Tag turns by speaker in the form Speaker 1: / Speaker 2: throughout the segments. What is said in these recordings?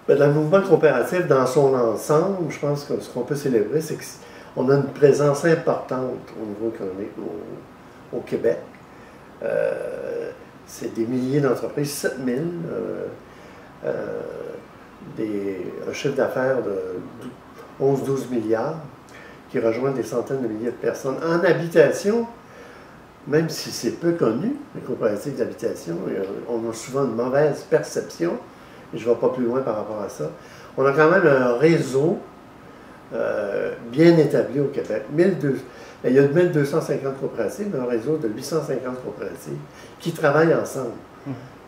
Speaker 1: Ben, le mouvement coopératif, dans son ensemble, je pense que ce qu'on peut célébrer, c'est qu'on a une présence importante au niveau économique au Québec. C'est des milliers d'entreprises, 7000, un chiffre d'affaires de 11-12 milliards, qui rejoint des centaines de milliers de personnes. En habitation, même si c'est peu connu, les coopératives d'habitation, on a souvent une mauvaise perception, et je ne vais pas plus loin par rapport à ça. On a quand même un réseau bien établi au Québec. Il y a 1250 coopératives, mais un réseau de 850 coopératives qui travaillent ensemble.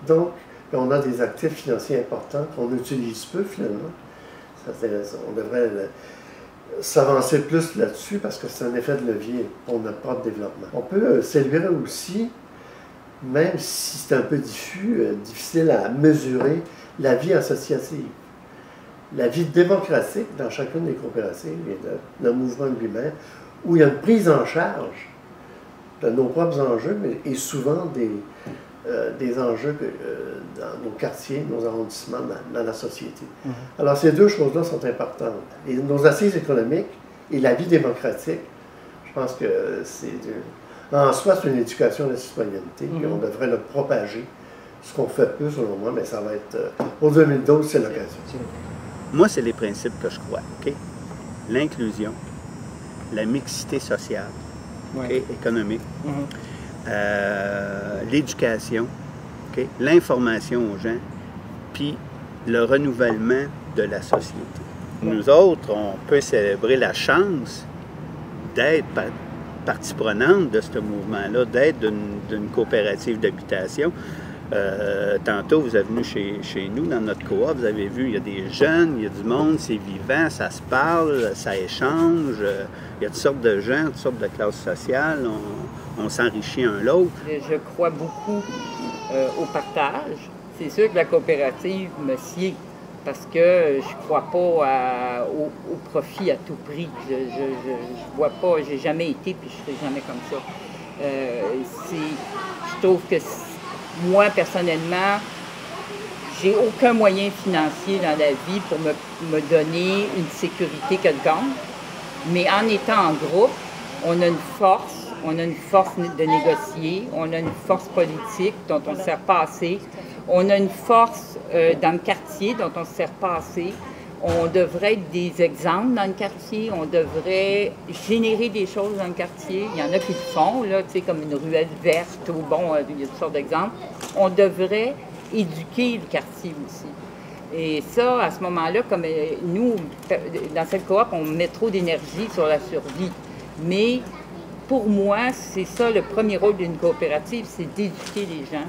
Speaker 1: Donc, on a des actifs financiers importants qu'on utilise peu finalement. On devrait s'avancer plus là-dessus parce que c'est un effet de levier pour notre propre développement. On peut célébrer aussi, même si c'est un peu difficile à mesurer, la vie associative, la vie démocratique dans chacune des coopératives et le mouvement lui-même, où il y a une prise en charge de nos propres enjeux, mais et souvent des enjeux dans nos quartiers, nos arrondissements, dans la société. Alors ces deux choses-là sont importantes. Et nos assises économiques et la vie démocratique, je pense que en soi, c'est une éducation de la citoyenneté, et on devrait le propager. Ce qu'on fait peu, selon moi, mais ça va être... au 2012, c'est l'occasion.
Speaker 2: Moi, c'est les principes que je crois. Okay? L'inclusion, la mixité sociale, okay? Économique, l'éducation, okay? L'information aux gens, puis le renouvellement de la société. Nous autres, on peut célébrer la chance d'être partie prenante de ce mouvement-là, d'être d'une coopérative d'habitation. Tantôt, vous êtes venu chez nous, dans notre coop, vous avez vu, il y a des jeunes, il y a du monde, c'est vivant, ça se parle, ça échange, il y a toutes sortes de gens, toutes sortes de classes sociales, on s'enrichit un l'autre.
Speaker 3: Je crois beaucoup au partage. C'est sûr que la coopérative me sied, parce que je ne crois pas au profit à tout prix. Je vois pas, j'ai jamais été, puis je ne serai jamais comme ça. Je trouve que moi, personnellement, j'ai aucun moyen financier dans la vie pour me donner une sécurité quelconque. Mais en étant en groupe, on a une force de négocier, on a une force politique dont on ne se sert pas assez, on a une force dans le quartier dont on ne se sert pas assez. On devrait être des exemples dans le quartier, on devrait générer des choses dans le quartier. Il y en a qui le font, là, tu sais, comme une ruelle verte, ou bon, il y a toutes sortes d'exemples. On devrait éduquer le quartier aussi. Et ça, à ce moment-là, comme nous, dans cette coop, on met trop d'énergie sur la survie. Mais pour moi, c'est ça le premier rôle d'une coopérative, c'est d'éduquer les gens,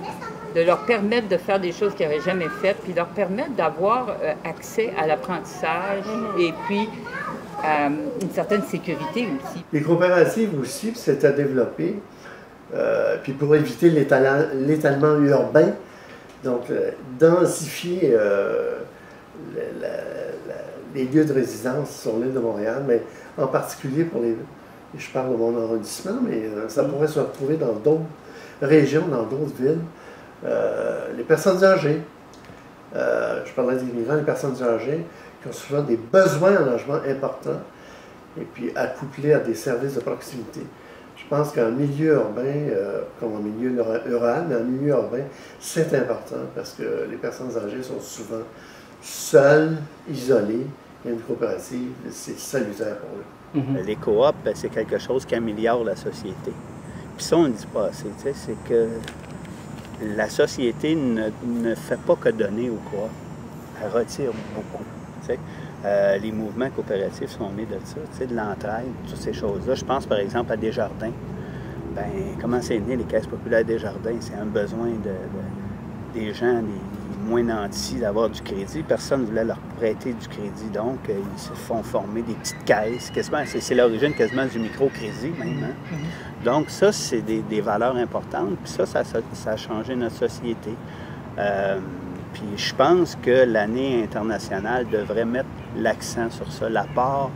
Speaker 3: de leur permettre de faire des choses qu'ils n'avaient jamais faites, puis leur permettre d'avoir accès à l'apprentissage et puis une certaine sécurité aussi.
Speaker 1: Les coopératives aussi, c'est à développer, puis pour éviter l'étalement urbain, donc densifier les lieux de résidence sur l'île de Montréal, mais en particulier pour je parle de mon arrondissement, mais ça pourrait se retrouver dans d'autres régions, dans d'autres villes. Les personnes âgées, je parlais des migrants, les personnes âgées qui ont souvent des besoins en logement importants et puis accouplés à des services de proximité. Je pense qu'un milieu urbain, comme un milieu rural, mais un milieu urbain, c'est important parce que les personnes âgées sont souvent seules, isolées. Et une coopérative, c'est salutaire pour eux.
Speaker 2: Les coops, c'est quelque chose qui améliore la société. Puis ça, on ne dit pas assez, c'est que la société ne fait pas que donner aux coops. Elle retire beaucoup. Les mouvements coopératifs sont nés de ça, de l'entraide, toutes ces choses-là. Je pense par exemple à Desjardins. Ben, comment c'est né les caisses populaires Desjardins? C'est un besoin des gens, les moins nantis, d'avoir du crédit. Personne ne voulait leur prêter du crédit, donc ils se font former des petites caisses. C'est l'origine quasiment du microcrédit même. Hein? Donc ça, c'est des valeurs importantes. Puis ça a changé notre société. Puis je pense que l'année internationale devrait mettre l'accent sur ça, l'apport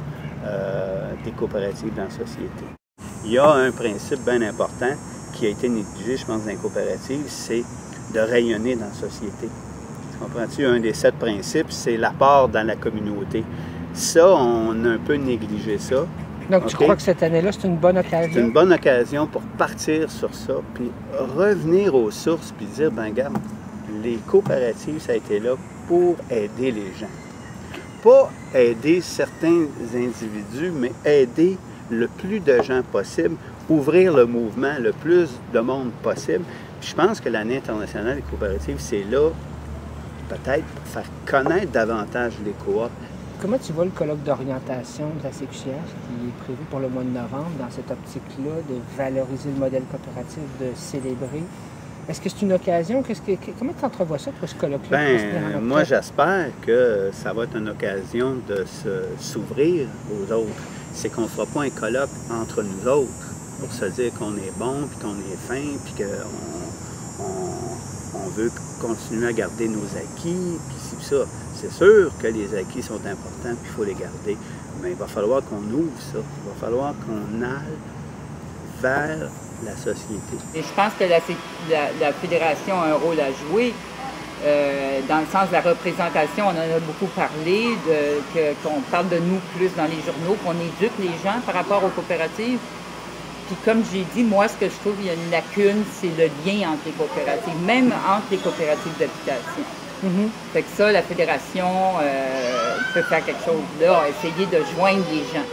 Speaker 2: des coopératives dans la société. Il y a un principe bien important qui a été négligé, je pense, dans les coopératives, c'est de rayonner dans la société. Comprends-tu? Un des 7 principes, c'est l'apport dans la communauté. Ça, on a un peu négligé ça.
Speaker 4: Donc, tu crois que cette année-là, c'est une bonne occasion?
Speaker 2: C'est une bonne occasion pour partir sur ça, puis revenir aux sources, puis dire, ben regarde, les coopératives, ça a été là pour aider les gens. Pas aider certains individus, mais aider le plus de gens possible, ouvrir le mouvement le plus de monde possible. Puis je pense que l'année internationale des coopératives, c'est là, peut-être, pour faire connaître davantage les coops.
Speaker 4: Comment tu vois le colloque d'orientation de la CQCH qui est prévu pour le mois de novembre, dans cette optique-là, de valoriser le modèle coopératif, de célébrer? Est-ce que c'est une occasion? Comment tu entrevois ça, toi, ce colloque-là?
Speaker 2: Moi, j'espère que ça va être une occasion de s'ouvrir aux autres. C'est qu'on ne fera pas un colloque entre nous autres pour se dire qu'on est bon, puis qu'on est fin, puis qu'on veut continuer à garder nos acquis, puis c'est ça. C'est sûr que les acquis sont importants, puis il faut les garder. Mais il va falloir qu'on ouvre ça. Il va falloir qu'on aille vers la société.
Speaker 3: Et je pense que la Fédération a un rôle à jouer. Dans le sens de la représentation, on en a beaucoup parlé, qu'on parle de nous plus dans les journaux, qu'on éduque les gens par rapport aux coopératives. Puis comme j'ai dit, moi, ce que je trouve, il y a une lacune, c'est le lien entre les coopératives, même entre les coopératives d'habitation. Fait que ça, la Fédération peut faire quelque chose là, essayer de joindre les gens.